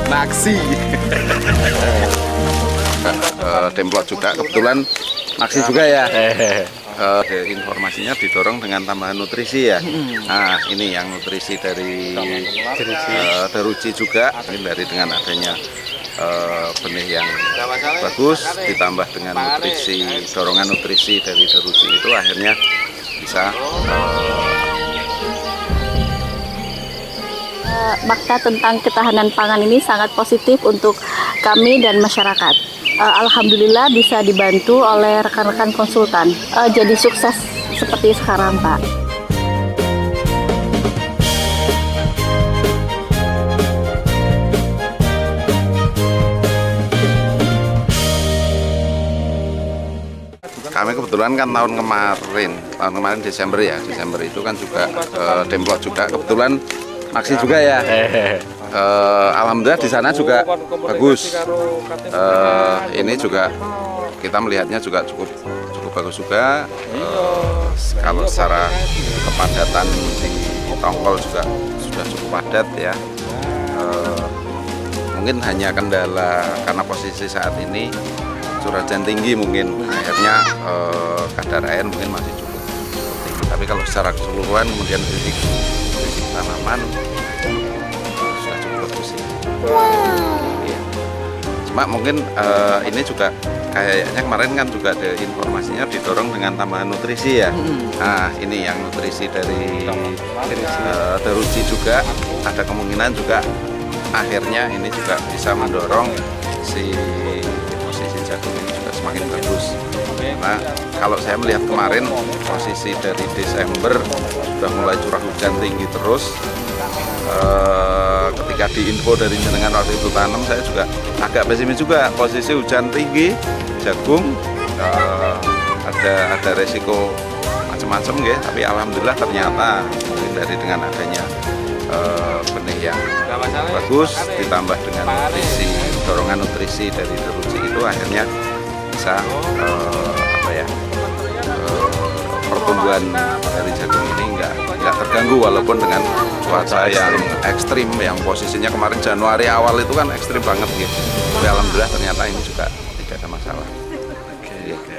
Naksi. Demplot juga kebetulan naksi juga ya. Informasinya didorong dengan tambahan nutrisi ya. Nah ini yang nutrisi dari Daruji juga. Ini dari dengan adanya benih yang bagus ditambah dengan nutrisi, dorongan nutrisi dari Daruji itu akhirnya bisa makna tentang ketahanan pangan ini sangat positif untuk kami dan masyarakat. Alhamdulillah bisa dibantu oleh rekan-rekan konsultan. Jadi sukses seperti sekarang, Pak. Kami kebetulan kan tahun kemarin Desember ya, Desember itu kan juga Demplot juga kebetulan naksi juga ya. Alhamdulillah di sana juga bagus. Ini juga kita melihatnya juga cukup bagus juga. Kalau secara kepadatan di tongkol juga sudah cukup padat ya. Mungkin hanya kendala karena posisi saat ini curah hujan tinggi, mungkin akhirnya kadar air mungkin masih cukup tinggi. Tapi kalau secara keseluruhan kemudian fisik tanaman sudah cukup bagus ya. Ya. Cuma mungkin ini juga kayaknya kemarin kan juga ada informasinya didorong dengan tambahan nutrisi ya. Nah ini yang nutrisi dari Daruji juga ada kemungkinan juga akhirnya ini juga bisa mendorong si posisi jagung ini juga semakin bagus. Nah kalau saya melihat kemarin posisi dari Desember sudah mulai curah hujan tinggi terus. Ketika diinfo dari jenengan waktu itu tanam, saya juga agak pesimis juga. Posisi hujan tinggi, jagung ada resiko macam-macam ya. Tapi alhamdulillah ternyata mungkin dari dengan adanya benih yang bagus ditambah dengan nutrisi, dorongan nutrisi dari Daruji itu akhirnya bisa pertumbuhan dari jagung ini nggak terganggu walaupun dengan cuaca yang ekstrim, yang posisinya kemarin Januari awal itu kan ekstrim banget gitu. Tapi alhamdulillah ternyata ini juga tidak ada masalah.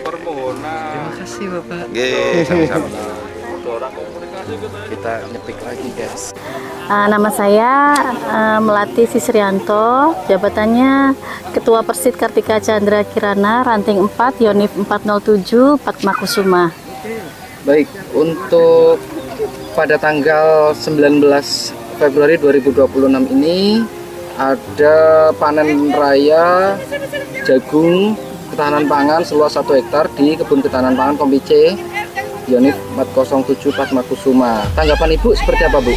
Terima kasih Bapak. Sama-sama. Kita nyetik lagi guys. Nama saya Melati Sisrianto, jabatannya Ketua Persit Kartika Chandra Kirana, Ranting 4, Yonif 407, Padmakusuma. Baik, untuk pada tanggal 19 Februari 2026 ini ada panen raya jagung ketahanan pangan seluas 1 hektar di Kebun Ketahanan Pangan Kompice Yonif 407 Padmakusuma. Tanggapan Ibu seperti apa Bu?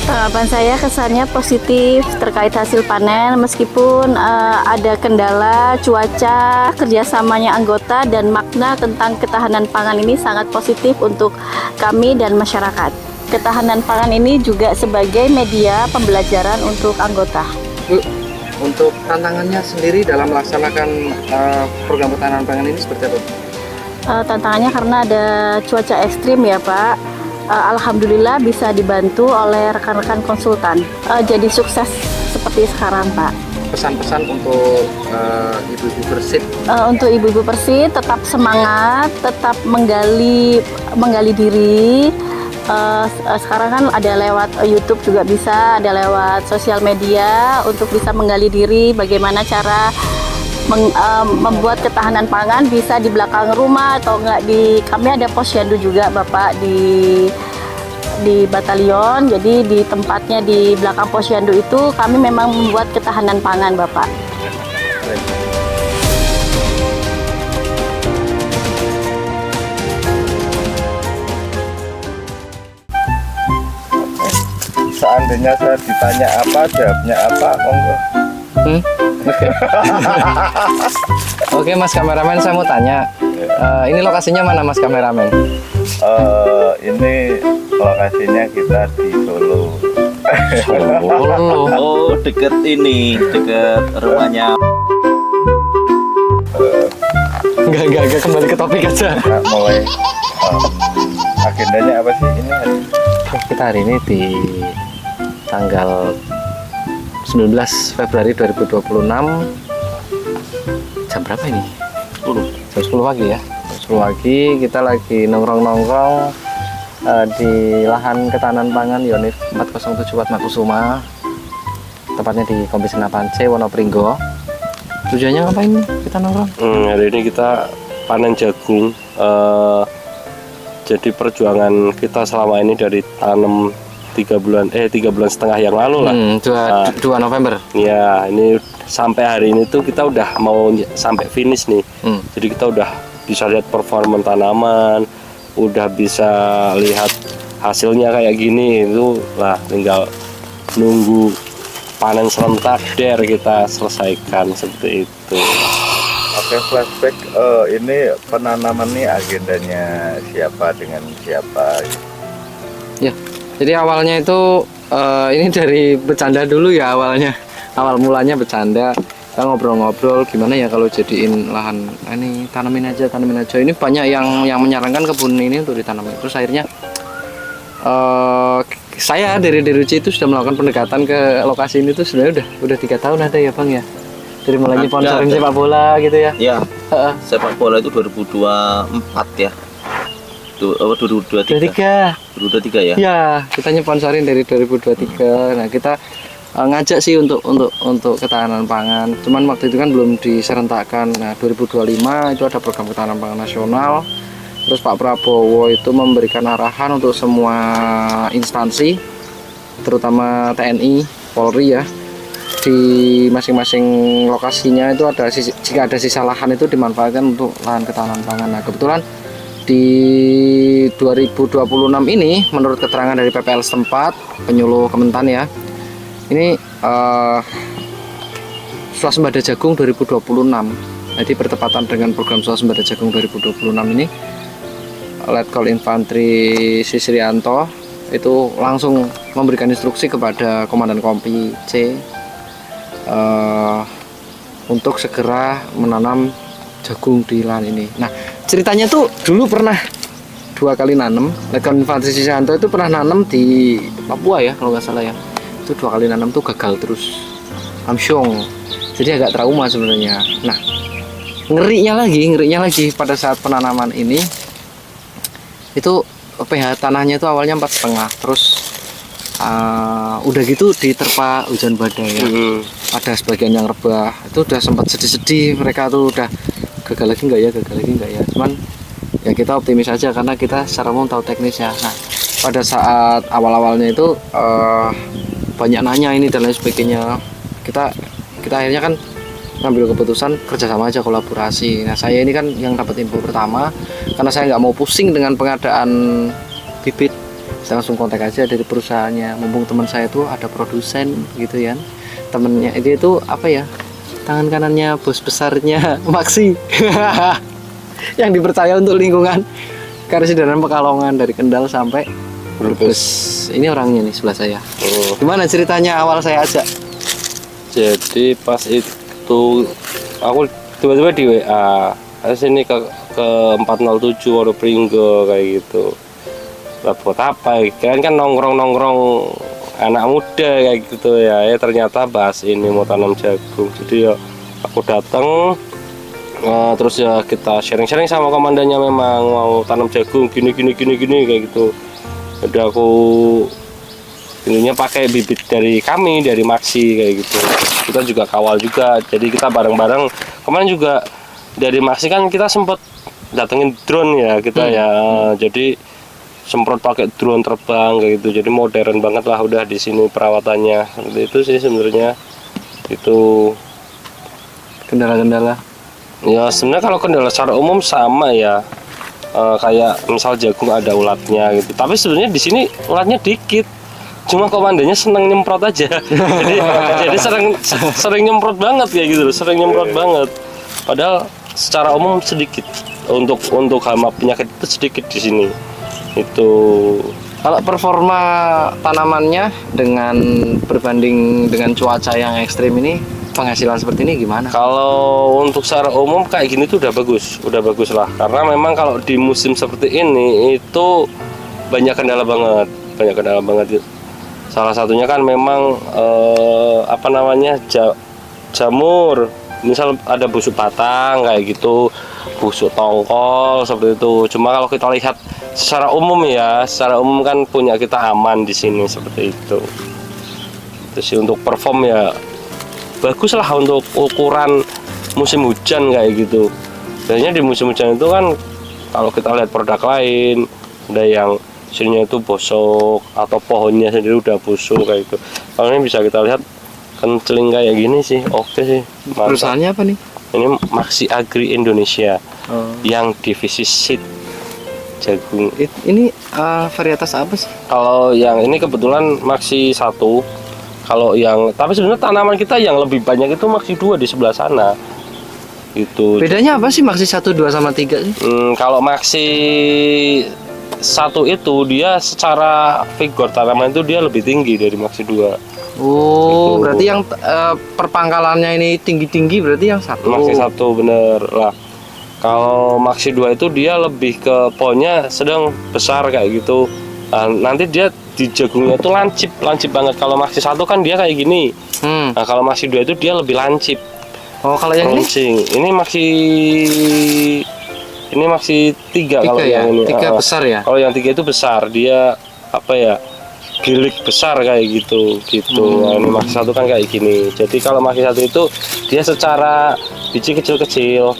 Tanggapan saya kesannya positif terkait hasil panen meskipun ada kendala cuaca, kerjasamanya anggota dan makna tentang ketahanan pangan ini sangat positif untuk kami dan masyarakat. Ketahanan pangan ini juga sebagai media pembelajaran untuk anggota. Bu, untuk tantangannya sendiri dalam melaksanakan program ketahanan pangan ini seperti apa? Tantangannya karena ada cuaca ekstrim ya Pak. Alhamdulillah bisa dibantu oleh rekan-rekan konsultan. Jadi sukses seperti sekarang Pak. Pesan-pesan untuk ibu-ibu Persit? Untuk ibu-ibu Persit tetap semangat, tetap menggali diri. Sekarang kan ada lewat YouTube juga bisa, ada lewat sosial media untuk bisa menggali diri bagaimana cara membuat ketahanan pangan bisa di belakang rumah atau enggak kami ada posyandu juga Bapak di batalion, jadi di tempatnya di belakang posyandu itu kami memang membuat ketahanan pangan Bapak. Seandainya saya ditanya apa, jawabnya apa, monggo. Oke Mas kameramen, saya mau tanya, ini lokasinya mana Mas kameramen? Ini lokasinya kita di Solo, Solo. Oh, deket ini, deket rumahnya. Enggak kembali ke topik aja. Nah, mulai agendanya apa sih ini hari? Kita hari ini di tanggal 19 Februari 2026. Jam berapa ini? 10. Jam 10 pagi ya. Jam 10 pagi kita lagi nongkrong-nongkrong di lahan ketahanan pangan Unit 407 Watmakusuma. Tepatnya di Kompi Senapan C, Wonopringgo. Tujuannya ngapain nih kita nongkrong? Hari ini kita panen jagung. Jadi perjuangan kita selama ini dari tanam 3 bulan setengah yang lalu lah. 2 November. Ya, ini sampai hari ini tuh kita udah mau sampai finish nih. Jadi kita udah bisa lihat performa tanaman, udah bisa lihat hasilnya kayak gini. Itu lah tinggal nunggu panen serentak kita selesaikan seperti itu. Oke, flashback ini penanaman nih agendanya siapa dengan siapa? Ya, jadi awalnya itu ini dari bercanda dulu ya awalnya. Awal mulanya bercanda, kita ngobrol-ngobrol gimana ya kalau jadiin lahan ini tanamin aja. Ini banyak yang menyarankan kebun ini untuk ditanamin. Terus akhirnya saya dari Ruci itu sudah melakukan pendekatan ke lokasi ini tuh sebenarnya udah 3 tahun ada ya Bang ya. Dari mulai sponsorin sepak bola gitu ya. Ya, sepak bola itu 2024 ya. 2023. 2023 ya. Ya, kita nyponsorin dari 2023. Nah, kita ngajak sih untuk ketahanan pangan. Cuman waktu itu kan belum diserentakkan. Nah, 2025 itu ada program ketahanan pangan nasional. Terus Pak Prabowo itu memberikan arahan untuk semua instansi, terutama TNI, Polri ya, di masing-masing lokasinya itu ada jika ada sisa lahan itu dimanfaatkan untuk lahan ketahanan pangan. Nah, kebetulan di 2026 ini menurut keterangan dari PPL setempat, penyuluh Kementan ya, ini swasembada jagung 2026. Jadi bertepatan dengan program swasembada jagung 2026 ini, Letkol Infantri Sisrianto itu langsung memberikan instruksi kepada Komandan Kompi C untuk segera menanam jagung di lahan ini. Nah, ceritanya tuh dulu pernah 2 kali nanam. Letkol Infantri Sisrianto itu pernah nanam di Papua ya kalau nggak salah ya. Itu 2 kali nanam tuh gagal terus, amsyong. Jadi agak trauma sebenarnya. Nah, ngerinya lagi pada saat penanaman ini itu pH tanahnya itu awalnya 4,5, terus udah gitu diterpa hujan badai ya. Ada sebagian yang rebah, itu udah sempat sedih-sedih, mereka tuh udah gagal lagi nggak ya. Cuman ya kita optimis aja karena kita secara umum tahu teknisnya. Nah, pada saat awal-awalnya itu banyak nanya ini dan lain sebagainya. Kita akhirnya kan ngambil keputusan kerjasama aja, kolaborasi. Nah, saya ini kan yang dapat info pertama karena saya nggak mau pusing dengan pengadaan bibit, saya langsung kontak aja dari perusahaannya. Mumpung teman saya itu ada produsen gitu ya, temennya itu apa ya, tangan kanannya bos besarnya Maksi yang dipercaya untuk lingkungan Karesidenan Pekalongan dari Kendal sampai Brebes. Ini orangnya nih sebelah saya. Gimana ceritanya awal saya ajak? Jadi pas itu aku tiba-tiba di WA sini ke 407 Wonopringgo kayak gitu. Lah buat apa? Kirain kan nongkrong anak muda kayak gitu ya. Ternyata bahas ini mau tanam jagung. Jadi ya aku datang, terus ya kita sharing-sharing sama komandannya, memang mau tanam jagung gini kayak gitu. Jadi aku ininya pakai bibit dari Maksi kayak gitu. Kita juga kawal juga, jadi kita bareng-bareng. Kemarin juga dari Maksi kan kita sempat datengin drone ya kita ya, jadi semprot pakai drone terbang kayak gitu. Jadi modern banget lah udah di sini perawatannya. Seperti itu sih sebenarnya. Itu kendala-kendala. Ya sebenarnya kalau kendala secara umum sama ya. Kayak misal jagung ada ulatnya gitu. Tapi sebenarnya di sini ulatnya dikit. Cuma komandannya seneng nyemprot aja. jadi sering nyemprot banget ya gitu, sering nyemprot banget. Padahal secara umum sedikit untuk hama penyakit itu sedikit di sini. Itu Kalau performa tanamannya dengan berbanding dengan cuaca yang ekstrim ini, penghasilan seperti ini gimana? Kalau untuk secara umum kayak gini tuh udah bagus lah. Karena memang kalau di musim seperti ini itu banyak kendala banget. Salah satunya kan memang jamur. Misal ada busuk batang kayak gitu, busuk tongkol seperti itu. Cuma kalau kita lihat secara umum kan punya kita aman di sini seperti itu. Terus untuk perform ya bagus lah untuk ukuran musim hujan kayak gitu. Biasanya di musim hujan itu kan kalau kita lihat produk lain ada yang sininya itu bosok atau pohonnya sendiri udah busuk kayak gitu. Kalau ini bisa kita lihat kenceling kayak gini sih, oke sih. Mantap. Perusahaannya apa nih? Ini Maxi Agri Indonesia yang divisi seed jagung. Ini varietas apa sih? Kalau yang ini kebetulan Maxi 1. Kalau yang tapi sebenarnya tanaman kita yang lebih banyak itu Maxi 2 di sebelah sana. Itu. Bedanya apa sih Maxi 1, 2 sama 3 sih? Kalau Maxi 1 itu dia secara vigor tanaman itu dia lebih tinggi dari Maxi 2. Oh, Itu. berarti yang perpangkalannya ini tinggi-tinggi berarti yang 1. Maxi 1 bener lah. Kalau Maxi 2 itu dia lebih ke pohonnya sedang besar kayak gitu. Nanti dia di jagungnya itu lancip banget. Kalau Maxi 1 kan dia kayak gini. Nah, kalau Maxi 2 itu dia lebih lancip. Oh, kalau yang ini Maxi 3 kalau ya? yang ini. 3 besar ya? Kalau yang 3 itu besar, dia gilik besar kayak gitu. Nah, ini Maxi 1 kan kayak gini. Jadi kalau Maxi 1 itu dia secara biji kecil-kecil.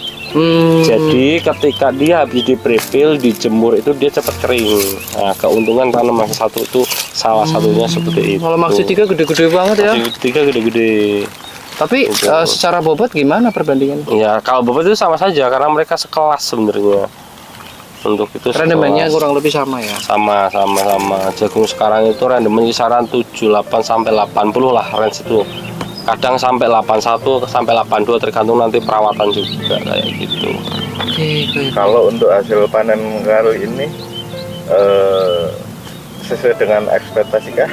Jadi ketika dia habis diprepil, dijemur itu dia cepat kering. Nah, keuntungan tanam Maxi 1 itu salah satunya seperti itu. Kalau Maxi 3 gede-gede banget ya? Maxi 3 gede-gede. Tapi secara bobot gimana perbandingannya? Ya, kalau bobot itu sama saja karena mereka sekelas sebenarnya. Untuk itu rendemennya kurang lebih sama ya? Sama. Jagung sekarang itu rendemen kisaran 78 sampai 80 lah range itu. Kadang sampai 81 sampai 82 tergantung nanti perawatan juga kayak gitu. Oke. Kalau untuk hasil panen kali ini sesuai dengan ekspektasi kah?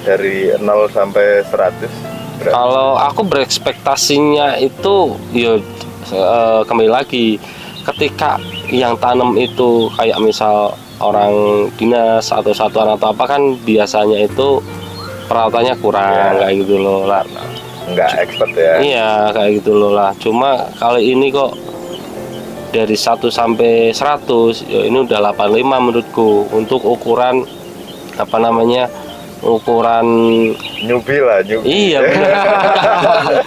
Dari 0 sampai 100? Kalau aku berekspektasinya itu kembali lagi ketika yang tanam itu kayak misal orang dinas atau satuan atau apa kan biasanya itu perawatannya kurang kayak gitu loh lah. Nggak expert ya? Iya kayak gitu loh lah. Cuma kali ini kok dari 1 sampai 100 ya ini udah 85 menurutku untuk ukuran ukuran newbie lah, newbie. Iya bener.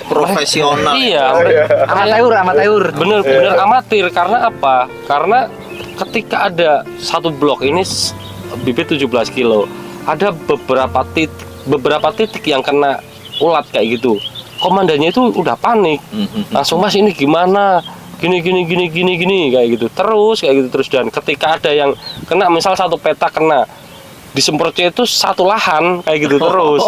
Profesional. Iya amatir. Bener amatir. Karena apa? Karena ketika ada satu blok ini bibit 17 kilo, ada beberapa titik yang kena ulat kayak gitu. Komandannya itu udah panik. Langsung Mas ini gimana? Gini kayak gitu. Terus dan ketika ada yang kena misal satu peta kena disemprotnya itu satu lahan kayak gitu terus.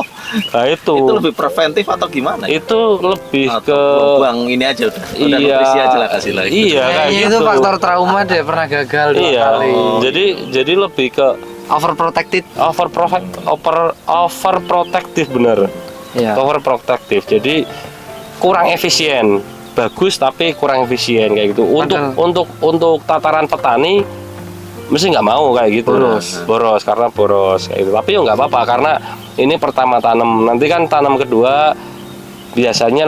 Nah itu lebih preventif atau gimana? Itu lebih ke buang ini aja udah nutrisi aja lah kasih lagi. Iya kayak gitu. Itu faktor trauma deh, pernah gagal 2 kali. Jadi lebih ke overprotective bener. Iya. Overprotective. Jadi kurang efisien. Bagus tapi kurang efisien kayak gitu. Untuk tataran petani mesti nggak mau kayak gitu. Boros karena boros kayak gitu. Tapi ya nggak apa-apa karena ini pertama tanam. Nanti kan tanam kedua biasanya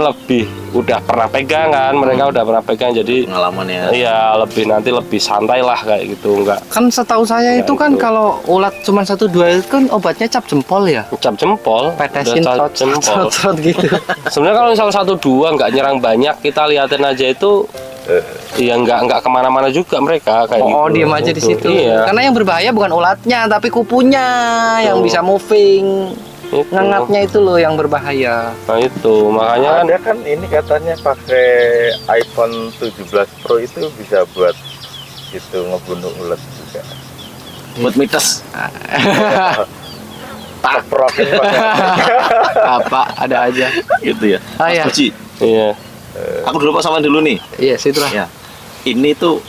udah pernah pegang kan, mereka udah pernah pegang jadi pengalaman ya. Iya, lebih santai lah kayak gitu, enggak. Kan setahu saya itu kan kalau ulat cuma 1-2 itu kan obatnya cap jempol ya. Cap jempol, Petesin cap jempol. gitu. Sebenarnya kalau misal 1-2 nggak nyerang banyak, kita liatin aja itu ya nggak kemana-mana juga mereka kayak gitu. Diem aja di situ. Iya. Karena yang berbahaya bukan ulatnya tapi kupunya yang bisa moving. Itu. Ngengatnya itu loh yang berbahaya. Nah itu makanya Ada kan ini katanya pakai iPhone 17 Pro itu bisa buat itu ngebunuh ulat juga. Buat mites. Taprokin pakai. Apa ada aja. Gitu ya. Ah, ya. Mas Puji, iya. aku dulu Pak sama dulu nih. Iya, situlah. Ya. Ini tuh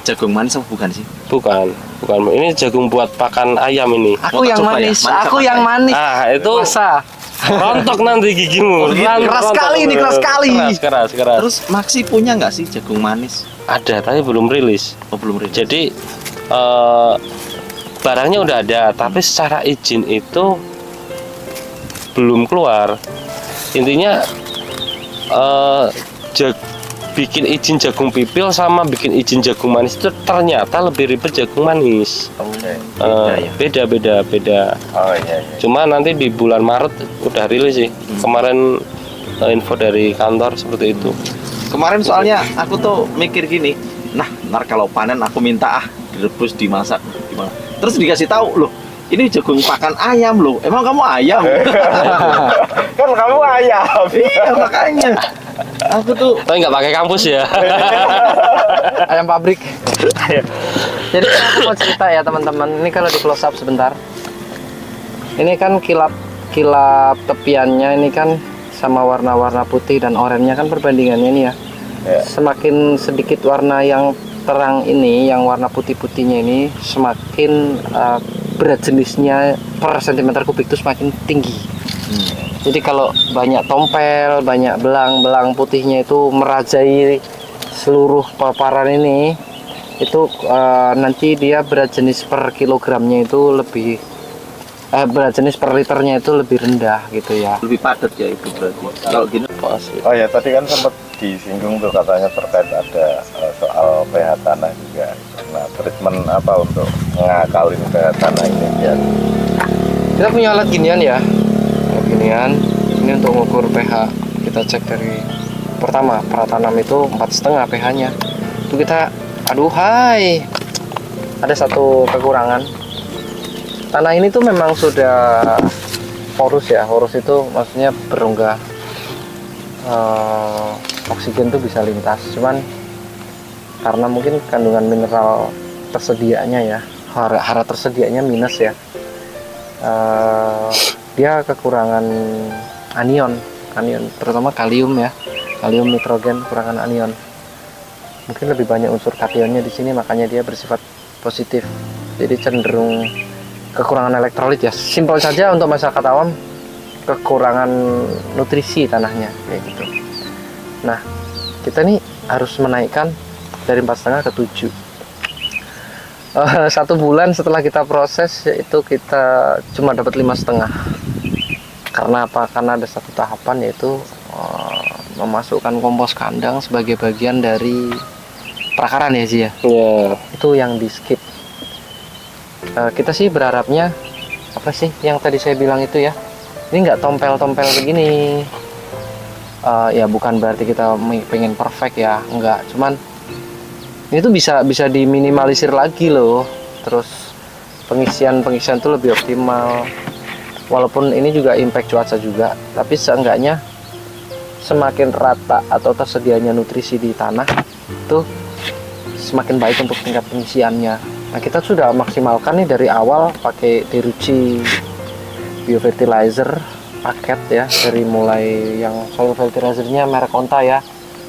jagung manis apa bukan sih? Bukan. bukan. Ini jagung buat pakan ayam ini. Aku Mau tak yang coba ya? manis, Manis aku apa yang ya? manis. Ah, itu Rasa. rontok nanti gigimu. Keras sekali ini, keras sekali. Keras. Terus Maxi punya nggak sih jagung manis? Ada, tapi belum rilis. Oh, belum rilis. Jadi barangnya udah ada, tapi secara izin itu belum keluar. Intinya bikin izin jagung pipil sama bikin izin jagung manis itu ternyata lebih ribet jagung manis. Beda. Oh iya. Cuma nanti di bulan Maret udah rilis sih. Kemarin info dari kantor seperti itu. Kemarin soalnya aku tuh mikir gini, nah ntar kalau panen aku minta direbus dimasak gimana. Terus dikasih tahu loh, ini jagung pakan ayam loh. Emang kamu ayam? Kan kamu ayam. Iya makanya. Aku tuh Tapi nggak pakai kampus ya. Ayam pabrik. Jadi aku mau cerita ya teman-teman. Ini kalau di close up sebentar. Ini kan kilap tepiannya ini kan sama warna-warna putih dan oranye kan perbandingannya ini ya. Semakin sedikit warna yang terang ini, yang warna putih-putihnya ini, semakin berat jenisnya per sentimeter kubik itu semakin tinggi. Jadi kalau banyak tompel, banyak belang-belang putihnya itu merajai seluruh paparan ini, itu nanti dia berat jenis per kilogramnya itu lebih berat jenis per liternya itu lebih rendah gitu ya. lebih padat ya itu berarti. Kalau gini Oh ya, tadi kan sempat disinggung tuh katanya terkait ada soal pH tanah juga. Nah, treatment apa untuk ngakalin pH tanah ini biar Kita punya alat ginian ya. Alat ginian ini untuk mengukur pH. Kita cek dari pertama pratanam itu 4,5 pH-nya. Itu kita aduhai. Ada satu kekurangan. Tanah ini tuh memang sudah porus ya. Porus itu maksudnya berongga. Oksigen tuh bisa lintas. Cuman karena mungkin kandungan mineral tersedianya ya, hara tersedianya minus ya. Dia kekurangan anion terutama kalium ya, kalium nitrogen, kekurangan anion. Mungkin lebih banyak unsur kationnya di sini, makanya dia bersifat positif. Jadi cenderung kekurangan elektrolit ya. Simpel saja untuk masyarakat awam, kekurangan nutrisi tanahnya kayak gitu. Nah, kita nih harus menaikkan dari 4,5 ke 7. 1 bulan setelah kita proses yaitu kita cuma dapat 5,5. Karena apa? Karena ada satu tahapan yaitu memasukkan kompos kandang sebagai bagian dari perakaran ya Ji ya. Ya. Itu yang di skip. Kita sih berharapnya apa sih yang tadi saya bilang itu ya, ini nggak tompel-tompel begini. Ya bukan berarti kita pengen perfect ya, enggak, cuman ini tuh bisa diminimalisir lagi loh. Terus pengisian tuh lebih optimal, walaupun ini juga impact cuaca juga, tapi seenggaknya semakin rata atau tersedianya nutrisi di tanah itu semakin baik untuk tingkat pengisiannya. Nah, kita sudah maksimalkan nih dari awal pakai Teruchi biofertilizer paket ya, dari mulai yang soil fertilizernya merek Onta ya,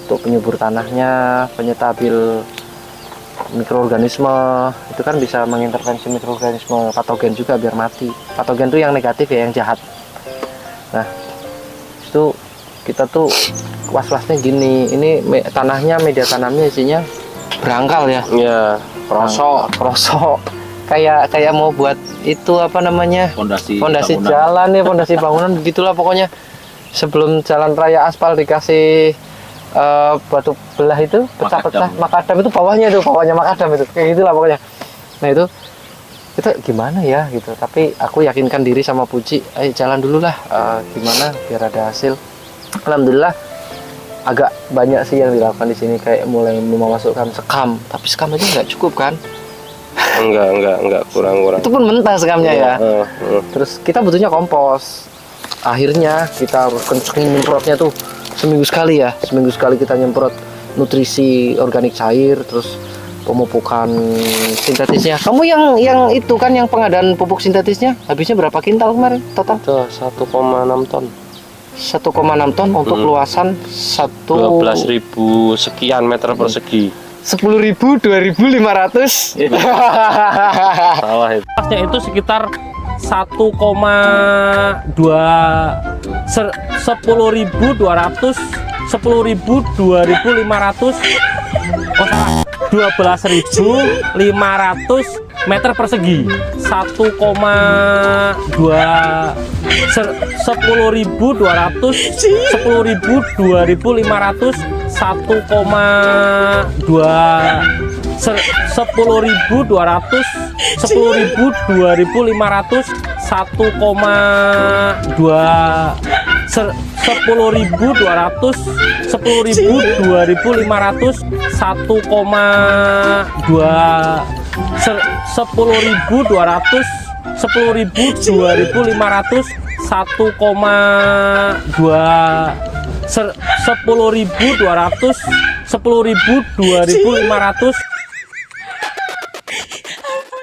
untuk penyubur tanahnya, penyetabil mikroorganisme, itu kan bisa mengintervensi mikroorganisme patogen juga biar mati. Patogen tuh yang negatif ya, yang jahat. Nah, itu kita tuh was-wasnya gini, ini tanahnya, media tanamnya isinya berangkal ya. Ya. Krosok kayak mau buat itu apa namanya, fondasi bangunan. jalan ya, fondasi bangunan begitulah pokoknya. Sebelum jalan raya aspal dikasih batu belah itu pecah-pecah makadam itu bawahnya makadam itu kayak gitulah pokoknya. Nah itu kita gimana ya gitu, tapi aku yakinkan diri sama Puji, ayo jalan dulu lah, gimana biar ada hasil. Alhamdulillah agak banyak sih yang dilakukan di sini, kayak mulai memasukkan sekam, tapi sekam aja nggak cukup kan. Enggak, kurang. Itu pun mentah sekamnya ya. Terus kita butuhnya kompos. Akhirnya kita harus kencengin nyemprotnya tuh seminggu sekali ya. Seminggu sekali kita nyemprot nutrisi organik cair, terus pemupukan sintetisnya. Kamu yang itu kan yang pengadaan pupuk sintetisnya habisnya berapa kintal kemarin total? 1,6 ton. 1,6 ton untuk luasan 12.000 sekian meter persegi. 10.000, 2.500. Salah itu. Pasnya itu sekitar 10.200 meter persegi.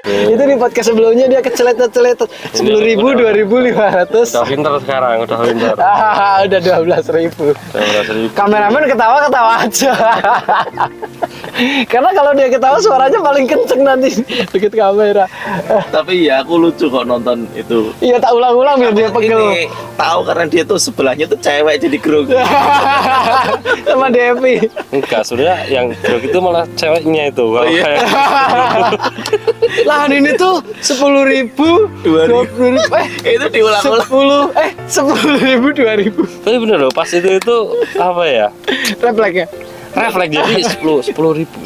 Itu di podcast sebelumnya dia keceletot 10.000, 2.500. Udah pintar sekarang, udah pintar. Udah 12.000. 12.000. Kameramen ketawa aja. Karena kalau dia ketawa suaranya paling kenceng nanti deket kamera. Tapi ya aku lucu kok nonton itu. Iya, tak ulang-ulang biar dia pegel. Ini tahu karena dia tuh sebelahnya tuh cewek jadi grogi. Sama Devi. Enggak, sebenarnya yang joki itu malah ceweknya itu. Kalau kayak Lahan ini tuh 10.000, 20.000, Itu diulang-ulang. 10.000, 2.000. tapi bener loh, pas itu apa ya? Refleksnya. Refleks jadi 10.200.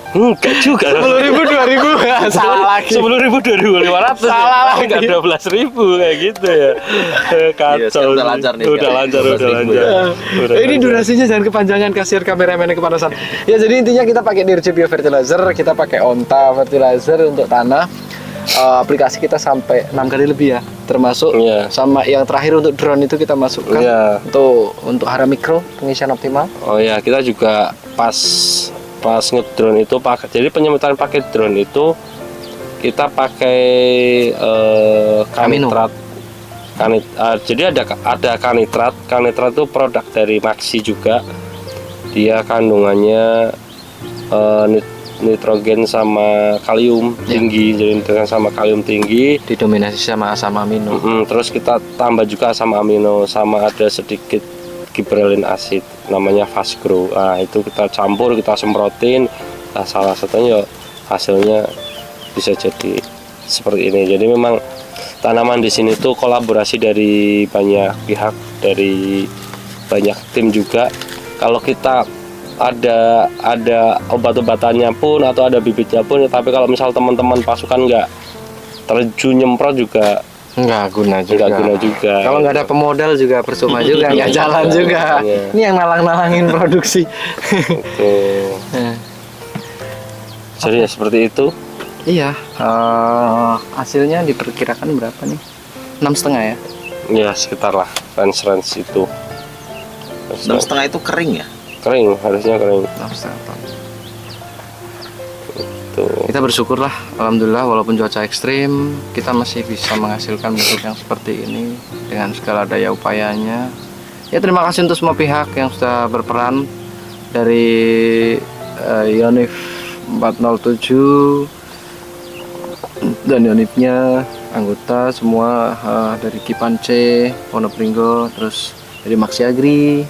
Enggak juga. 10.000, 2.000. Salah lagi. 10.000, 2.500. Salah lagi. Enggak 12.000 kayak gitu ya. Kacau. udah lancar nih, Udah lancar, udah 12.000 lancar. ya. Udah Ini lancar. durasinya jangan kepanjangan, kasihan kameramennya kepanasan. Ya jadi intinya kita pakai Dirje Bio Fertilizer, kita pakai Onta Fertilizer untuk tanah. Aplikasi kita sampai 6 kali lebih ya, termasuk Iya. sama yang terakhir untuk drone itu kita masukkan Iya. untuk hara mikro pengisian optimal. Oh ya, kita juga pas ngedrone itu pakai. Jadi penyemprotan pakai drone itu kita pakai Amino. kanitrat. Jadi ada kanitrat. Kanitrat itu produk dari Maxi juga. Dia kandungannya nitrogen sama kalium tinggi, jadi nitrogen sama kalium tinggi. Didominasi sama asam amino. Terus kita tambah juga asam amino, sama ada sedikit gibberellin acid namanya Fastgrow. Nah, itu kita campur, kita semprotin. Nah, salah satunya hasilnya bisa jadi seperti ini. Jadi memang tanaman di sini tuh kolaborasi dari banyak pihak, dari banyak tim juga. Kalau kita ada obat-obatannya pun atau ada bibitnya pun, tapi kalau misal teman-teman pasukan nggak terjun nyemprot juga Nggak guna juga. nggak guna juga. Kalau nggak ada pemodal juga percuma juga, nggak jalan juga. Iya. Ini yang nalang-nalangin produksi. Tuh. Jadi ya seperti itu. Iya, hasilnya diperkirakan berapa nih? 6,5 ya? Ya sekitar lah range itu. 6,5 itu kering ya? Kering, harusnya kering. 6,5 ton. Tuh. Kita bersyukur lah, alhamdulillah walaupun cuaca ekstrim, kita masih bisa menghasilkan bentuk yang seperti ini dengan segala daya upayanya. Ya terima kasih untuk semua pihak yang sudah berperan, dari Yonif 407 dan Yonifnya, anggota semua, dari Kipance, Wonopringgo, terus dari Maxi Agri,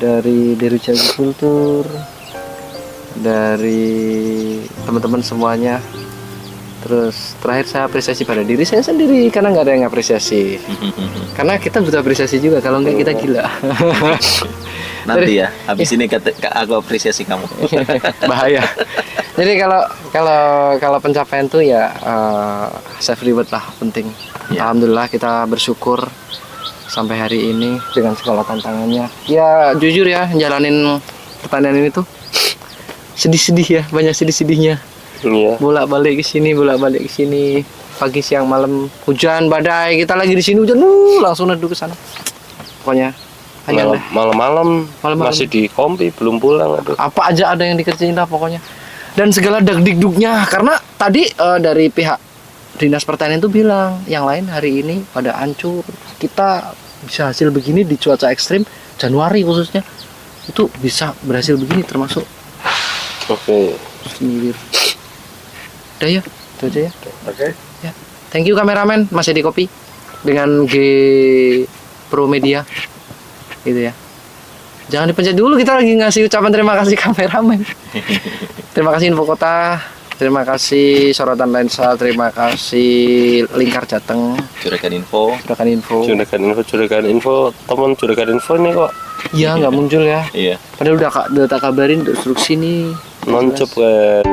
dari Dirut Agrikultur, dari teman-teman semuanya. Terus terakhir saya apresiasi pada diri saya sendiri, karena nggak ada yang apresiasi. Karena kita butuh apresiasi juga, kalau nggak kita gila. Nanti ya, habis ini aku apresiasi kamu. Bahaya. Jadi kalau pencapaian tuh ya self reward lah, penting. Ya. Alhamdulillah kita bersyukur sampai hari ini dengan segala tantangannya. Ya jujur ya, jalanin pertanian ini tuh sedih-sedih ya, banyak sedih-sedihnya. Iya. Bolak-balik ke sini, bolak-balik ke sini, pagi siang malam, hujan badai, kita lagi di sini hujan, langsung neduh ke sana. Pokoknya hanya Malam-malam masih di kompi, belum pulang. Aduh. apa aja ada yang dikerjain lah pokoknya. Dan segala dagdikduknya, karena tadi dari pihak Dinas Pertanian itu bilang yang lain hari ini pada hancur, kita bisa hasil begini di cuaca ekstrim Januari khususnya itu bisa berhasil begini, termasuk Oke. Semilir. Udah ya, itu aja ya. Oke. Ya. Thank you kameramen Mas Edi Kopi dengan G Pro Media. Gitu ya. Jangan dipencet dulu, kita lagi ngasih ucapan terima kasih kameramen. Terima kasih Info Kota, terima kasih Sorotan Lensa, terima kasih Lingkar Jateng, Juragan Info. Juragan info, teman juragan info ini kok Iya nggak muncul ya. Iya. Padahal udah tak kabarin untuk instruksi nih. noncep kan.